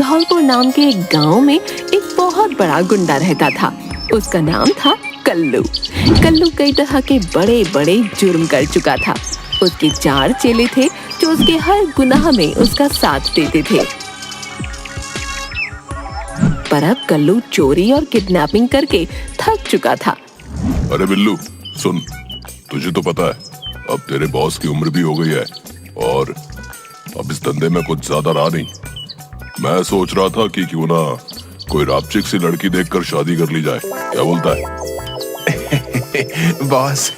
धौलपुर नाम के एक गांव में एक बहुत बड़ा गुंडा रहता था। उसका नाम था कल्लू। कल्लू कई तरह के बड़े बड़े जुर्म कर चुका था। उसके 4 चेले थे जो उसके हर गुनाह में उसका साथ देते थे। पर अब कल्लू चोरी और किडनैपिंग करके थक चुका था। अरे बिल्लू सुन, तुझे तो पता है अब तेरे बॉस की उम्र भी हो गई है और अब इस धंधे में कुछ ज्यादा रहा नहीं। मैं सोच रहा था कि क्यों ना कोई रापचिक सी लड़की देखकर शादी कर ली जाए, क्या बोलता है? बॉस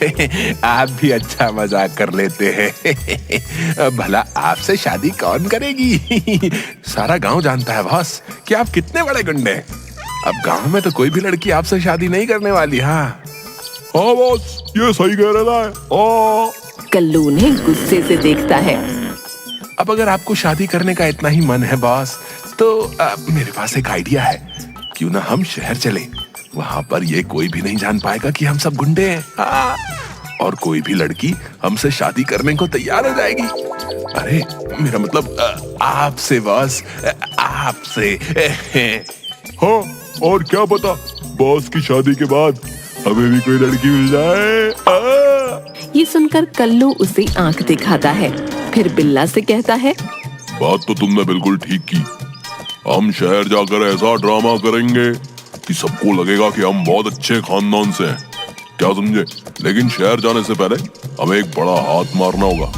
आप भी अच्छा मजाक कर लेते हैं। भला आपसे शादी कौन करेगी? सारा गांव जानता है बॉस कि आप कितने बड़े गुंडे हैं। अब गांव में तो कोई भी लड़की आपसे शादी नहीं करने वाली। हाँ बॉस ये सही कह रहा है। कल्लू उन्हें गुस्से से देखता है। अब अगर आपको शादी करने का इतना ही मन है बॉस, तो मेरे पास एक आइडिया है। क्यों ना हम शहर चले, वहां पर ये कोई भी नहीं जान पाएगा कि हम सब गुंडे हैं। हाँ। और कोई भी लड़की हमसे शादी करने को तैयार हो जाएगी। अरे मेरा मतलब आपसे बॉस, आपसे। हाँ, और क्या पता बॉस की शादी के बाद हमें भी कोई लड़की मिल जाए। ये सुनकर कल्लू उसे आंख दिखाता है, फिर बिल्ला से कहता है, बात तो तुमने बिल्कुल ठीक की। हम शहर जाकर ऐसा ड्रामा करेंगे कि सबको लगेगा कि हम बहुत अच्छे खानदान से हैं, क्या समझे? लेकिन शहर जाने से पहले हमें एक बड़ा हाथ मारना होगा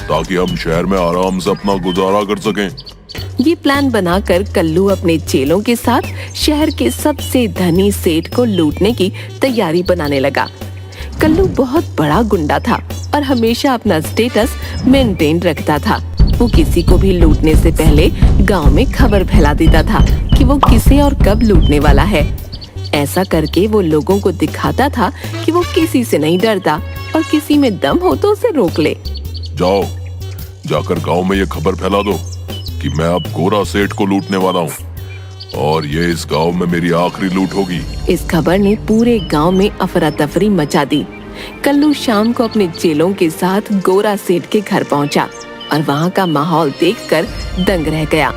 ताकि हम शहर में आराम से अपना गुजारा कर सकें। ये प्लान बनाकर कल्लू अपने चेलों के साथ शहर के सबसे धनी सेठ को लूटने की तैयारी बनाने लगा। कल्लू बहुत बड़ा गुंडा था और हमेशा अपना स्टेटस मेंटेन रखता था। वो किसी को भी लूटने से पहले गांव में खबर फैला देता था कि वो किसे और कब लूटने वाला है। ऐसा करके वो लोगों को दिखाता था कि वो किसी से नहीं डरता और किसी में दम हो तो उसे रोक ले। जाओ, जाकर गांव में ये खबर फैला दो कि मैं अब गोरा सेठ को लूटने वाला हूँ और ये इस गांव में मेरी आखिरी लूट होगी। इस खबर ने पूरे गांव में अफरा तफरी मचा दी। कल्लू शाम को अपने चेलों के साथ गोरा सेठ के घर पहुंचा और वहां का माहौल देखकर दंग रह गया।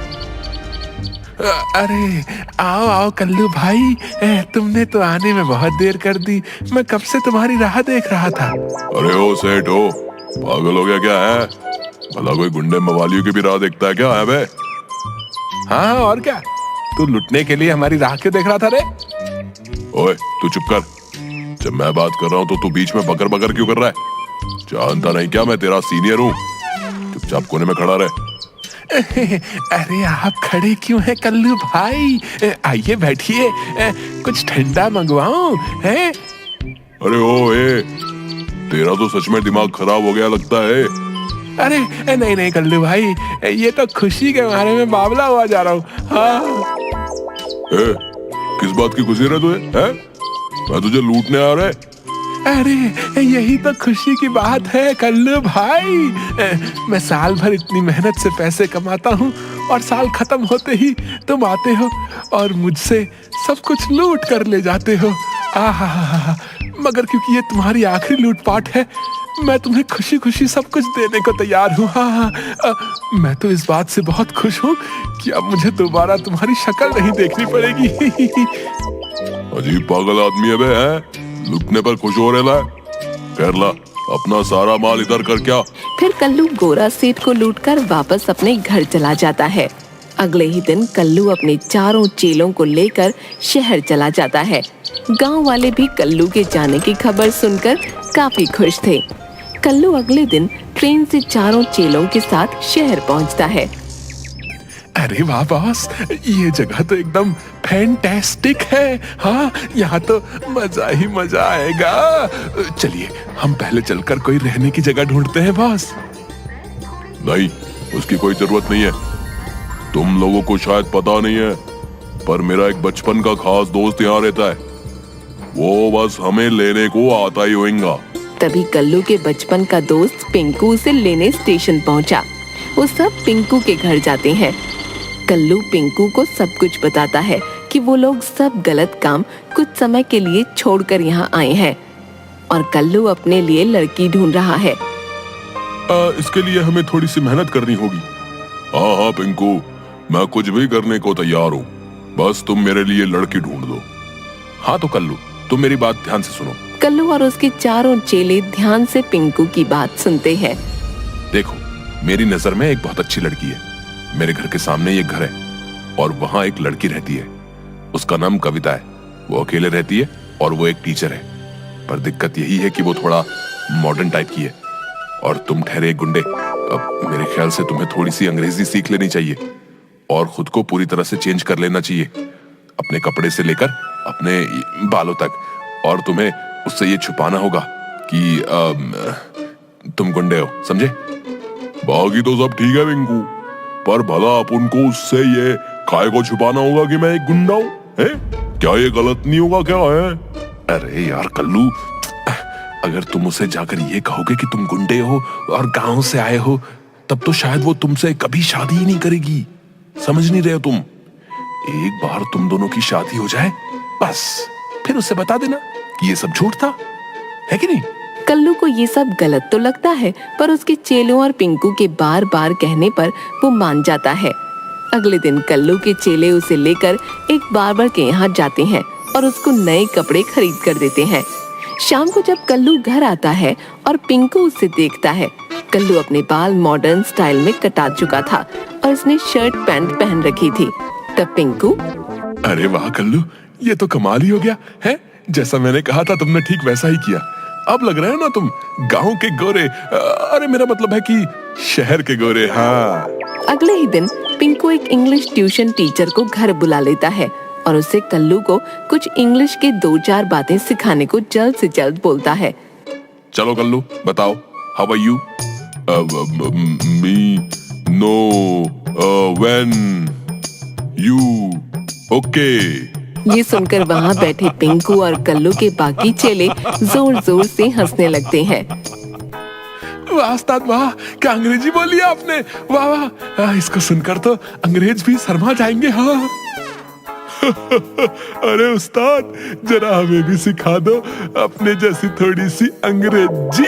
अरे आओ आओ कल्लू भाई, तुमने तो आने में बहुत देर कर दी। मैं कब से तुम्हारी राह देख रहा था। अरे ओ सेठ हो, पागल हो गया क्या है? भला कोई गुंडे मवालियों की भी राह देखता है क्या है बे? हाँ और क्या, तू लुटने के लिए हमारी राह क्यों देख रहा था रे? ओए तू चुप कर, जब मैं बात कर रहा हूँ तो तू बीच में बकर बकर क्यों कर रहा है? जानता नहीं क्या मैं तेरा सीनियर हूँ? चुपचाप कोने में खड़ा रहे। अरे आप खड़े क्यों हैं कल्लू भाई? आइए बैठिए, कुछ ठंडा मंगवाऊं है? अरे ओ तेरा तो सच में दिमाग खराब हो गया लगता है। अरे नहीं नहीं कल्लू भाई, ये तो खुशी के मारे में बावला हुआ जा रहा हूँ। हाँ। किस बात की खुशी रहे तुझे? मैं तुझे लूटने आ रहा है। अरे यही तो खुशी की बात है कल्लू भाई। मैं साल भर इतनी मेहनत से पैसे कमाता हूँ और साल खत्म होते ही तुम आते हो और मुझसे सब कुछ लूट कर ले जाते हो। आहा, मगर क्योंकि ये तुम्हारी आखिरी लूटपाट है, मैं तुम्हें खुशी खुशी सब कुछ देने को तैयार हूँ। हाँ, मैं तो इस बात से बहुत खुश हूँ कि अब मुझे दोबारा तुम्हारी शक्ल नहीं देखनी पड़ेगी। अजीब पागल आदमी है बे, है? लूटने पर खुश हो रहा है? कर ला अपना सारा माल इधर कर। क्या? फिर कल्लू गोरा सेठ को लूटकर वापस अपने घर चला जाता है। अगले ही दिन कल्लू अपने चारों चेलों को लेकर शहर चला जाता है। गांव वाले भी कल्लू के जाने की खबर सुनकर काफी खुश थे। कल्लू अगले दिन ट्रेन से चारों चेलों के साथ शहर पहुंचता है। अरे वाह बॉस, ये जगह तो एकदम फैंटास्टिक है। हाँ, यहाँ तो मजा ही मजा आएगा। चलिए हम पहले चलकर कोई रहने की जगह ढूंढते हैं बॉस। नहीं, उसकी कोई जरूरत नहीं है। तुम लोगों को शायद पता नहीं है, पर मेरा एक बचपन का खास दोस्त यहाँ रहता है। वो बस हमें लेने को आता ही होगा। तभी कल्लू के बचपन का दोस्त पिंकू उसे लेने स्टेशन पहुंचा। वो सब पिंकू के घर जाते हैं। कल्लू पिंकू को सब कुछ बताता है कि वो लोग सब गलत काम कुछ समय के लिए छोड़कर यहाँ आए हैं और कल्लू अपने लिए लड़की ढूंढ रहा है। इसके लिए हमें थोड़ी सी मेहनत करनी होगी। हाँ हाँ पिंकू, मैं कुछ भी करने को तैयार हूँ, बस तुम मेरे लिए लड़की ढूंढ दो। हाँ तो कल्लू, तुम मेरी बात ध्यान से सुनो। कल्लू और उसके चारों चेले ध्यान से पिंकू की बात सुनते हैं। देखो, मेरी नजर में एक बहुत अच्छी लड़की है। मेरे घर के सामने एक घर है और वहां एक लड़की रहती है। उसका नाम कविता है। वो अकेले रहती है और वो एक टीचर है। पर दिक्कत यही है कि वो थोड़ा मॉडर्न टाइप की है और तुम ठहरे एक गुंडे। अब मेरे ख्याल से तुम्हें थोड़ी सी अंग्रेजी सीख लेनी चाहिए और खुद को पूरी तरह से चेंज कर लेना चाहिए, अपने कपड़े से लेकर अपने बालों तक। और तुम्हें उससे ये छुपाना होगा कि तुम गुंडे हो, समझे? बाकी तो सब ठीक है पिंकू, पर भला अपन को उससे ये काय को छुपाना होगा कि मैं एक गुंडा हूँ? क्या ये गलत नहीं होगा क्या है? अरे यार कल्लू, अगर तुम उसे जाकर ये कहोगे कि तुम गुंडे हो और गांव से आए हो, तब तो शायद वो तुमसे कभी शादी ही नहीं करेगी। समझ नहीं रहे हो तुम? एक बार तुम दोनों की शादी हो जाए, बस फिर उसे बता देना कि ये सब झूठ था, है कि नहीं? कल्लू को ये सब गलत तो लगता है, पर उसके चेलों और पिंकू के बार बार कहने पर वो मान जाता है। अगले दिन कल्लू के चेले उसे लेकर एक बार्बर के यहाँ जाते हैं और उसको नए कपड़े खरीद कर देते हैं। शाम को जब कल्लू घर आता है और पिंकू उसे देखता है, कल्लू अपने बाल मॉडर्न स्टाइल में कटा चुका था और उसने शर्ट पैंट पहन रखी थी। तब पिंकू, अरे वाह कल्लू, ये तो कमाल ही हो गया है। जैसा मैंने कहा था तुमने ठीक वैसा ही किया। अब लग रहा है ना तुम गांव के गोरे, अरे मेरा मतलब है कि शहर के गोरे। हाँ। अगले ही दिन पिंकू एक इंग्लिश ट्यूशन टीचर को घर बुला लेता है और उससे कल्लू को कुछ इंग्लिश के 2-4 बातें सिखाने को जल्द से जल्द बोलता है। चलो कल्लू, बताओ, how are you? Me no when you okay. ये सुनकर वहाँ बैठे पिंकू और कल्लू के बाकी चेले जोर जोर से हंसने लगते हैं। वाह उस्ताद वाह, क्या अंग्रेजी बोली आपने, वाह वाह। इसको सुनकर तो अंग्रेज भी शर्मा जाएंगे। हाँ। अरे उस्ताद, जरा हमें भी सिखा दो अपने जैसी थोड़ी सी अंग्रेजी।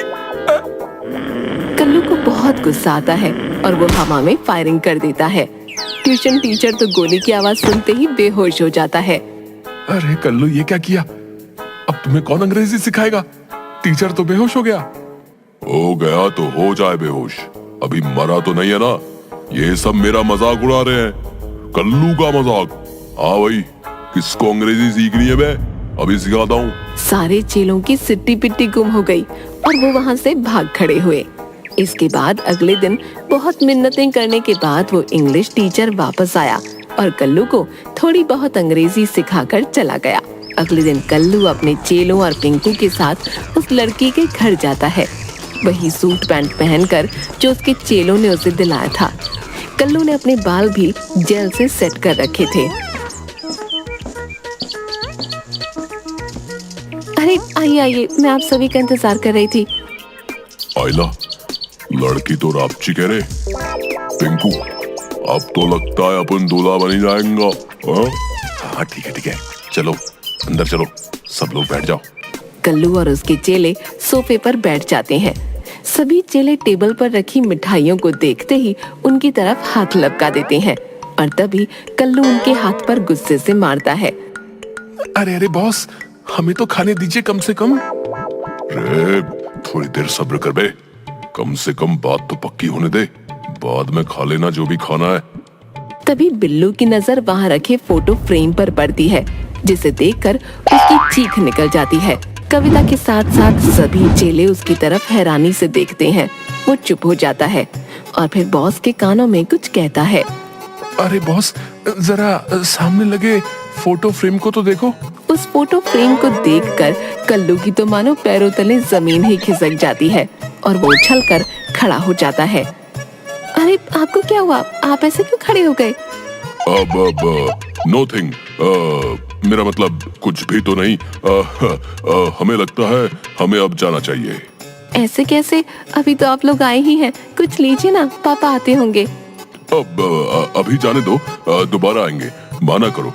कल्लू को बहुत गुस्सा आता है और वो हवा में फायरिंग कर देता है। ट्यूशन टीचर तो गोली की आवाज सुनते ही बेहोश हो जाता है। अरे कल्लू, ये क्या किया? अब तुम्हें कौन अंग्रेजी सिखाएगा? टीचर तो बेहोश हो गया। हो गया तो हो जाए बेहोश, अभी मरा तो नहीं है ना। ये सब मेरा मजाक उड़ा रहे हैं, कल्लू का मजाक। हाँ भाई, किसको अंग्रेजी सीखनी है? मैं अभी सिखाता हूँ। सारे चेलों की सिट्टी पिट्टी गुम हो गई और वो वहाँ से भाग खड़े हुए। इसके बाद अगले दिन बहुत मिन्नतें करने के बाद वो इंग्लिश टीचर वापस आया और कल्लू को थोड़ी बहुत अंग्रेजी सिखाकर चला गया। अगले दिन कल्लू अपने चेलों और पिंकू के साथ उस लड़की के घर जाता है, वही सूट पैंट पहनकर जो उसके चेलों ने उसे दिलाया था। कल्लू ने अपने बाल भी जेल से सेट कर रखे थे। अरे आइए आइए, मैं आप सभी का इंतजार कर रही थी। आइला, लड़की तो रापची कह रहे। पिंकू, अब तो लगता है अपन दूल्हा बनी जाएंगा। हाँ ठीक है, चलो अंदर चलो, सब लोग बैठ जाओ। कल्लू और उसके चेले सोफे पर बैठ जाते हैं। सभी चेले टेबल पर रखी मिठाइयों को देखते ही उनकी तरफ हाथ लपका देते हैं और तभी कल्लू उनके हाथ पर गुस्से से मारता है। अरे बॉस, हमें तो खाने दीजिए कम से कम। रे, थोड़ी देर सब्र कर बे, कम से कम बात तो पक्की होने दे, बाद में खा लेना जो भी खाना है। तभी बिल्लू की नजर वहाँ रखे फोटो फ्रेम पर पड़ती है, जिसे देखकर उसकी चीख निकल जाती है। कविता के साथ साथ सभी चेले उसकी तरफ हैरानी से देखते हैं। वो चुप हो जाता है और फिर बॉस के कानों में कुछ कहता है। अरे बॉस, जरा सामने लगे फोटो फ्रेम को तो देखो। उस फोटो फ्रेम को देखकर कल्लू की तो मानो पैरों तले जमीन ही खिसक जाती है और वो उछलकर खड़ा हो जाता है। अरे आपको क्या हुआ? आप ऐसे क्यों खड़े हो गए? अब नोथिंग, मेरा मतलब कुछ भी तो नहीं। हमें लगता है हमें अब जाना चाहिए। ऐसे कैसे? अभी तो आप लोग आए ही हैं, कुछ लीजिए ना, पापा आते होंगे। अब अभी जाने दो, दोबारा आएंगे, माना करो,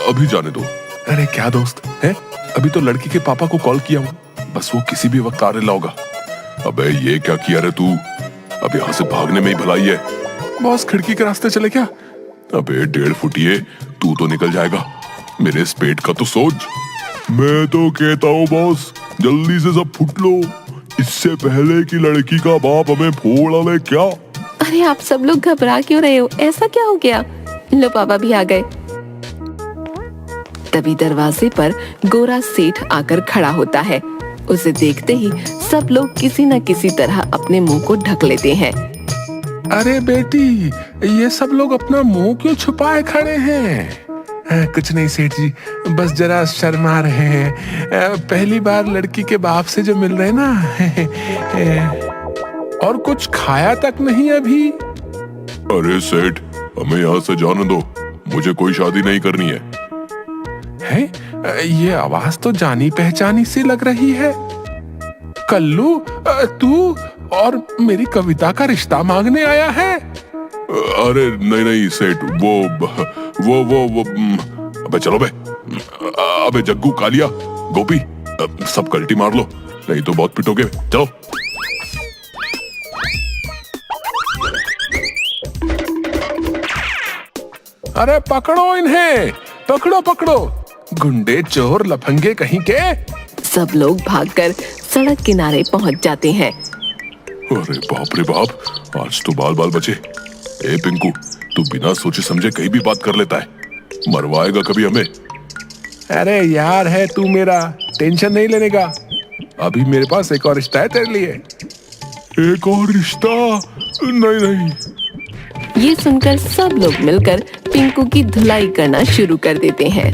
अभी जाने दो। अरे क्या दोस्त है, अभी तो लड़की के पापा को कॉल किया हूँ, बस वो किसी भी वक्त आने लाओगा। अबे ये क्या किया रे तू? अब यहाँ से भागने में ही भलाई है। बॉस खिड़की के रास्ते चले क्या? अबे 1.5 फुटिए, तू तो निकल जाएगा, मेरे इस पेट का तो सोच। मैं तो कहता हूँ बॉस, जल्दी से सब फुट लो, इससे पहले कि लड़की का बाप हमें फोड़ डाले। क्या? अरे आप सब लोग घबरा क्यों रहे हो? ऐसा क्या हो गया? लो पापा भी आ गए। तभी दरवाजे पर गोरा सेठ आकर खड़ा होता है। उसे देखते ही सब लोग किसी न किसी तरह अपने मुंह को ढक लेते हैं। अरे बेटी, ये सब लोग अपना मुंह क्यों छुपाए खड़े हैं? कुछ नहीं सेठ जी, बस जरा शर्मा रहे हैं। पहली बार लड़की के बाप से जो मिल रहे हैं ना। और कुछ खाया तक नहीं अभी। अरे सेठ, हमें यहाँ से जाने दो, मुझे कोई शादी नहीं करनी है। ये आवाज तो जानी पहचानी सी लग रही है। कल्लू, तू और मेरी कविता का रिश्ता मांगने आया है? अरे नहीं नहीं सेठ, वो अबे चलो बे। अबे जग्गू, कालिया, गोपी, सब कल्टी मार लो, नहीं तो बहुत पिटोगे। चलो। अरे पकड़ो इन्हें, पकड़ो पकड़ो, गुंडे चोर लफंगे कहीं के। सब लोग भागकर सड़क किनारे पहुंच जाते हैं। अरे बाप रे बाप, आज तो बाल बाल बचे। ए पिंकू, तू बिना सोचे समझे कहीं भी बात कर लेता है, मरवाएगा कभी हमें। अरे यार है तू मेरा, टेंशन नहीं लेने का। अभी मेरे पास एक और रिश्ता है तेरे लिए। एक और रिश्ता? नहीं नहीं। ये सुनकर सब लोग मिलकर पिंकू की धुलाई करना शुरू कर देते हैं।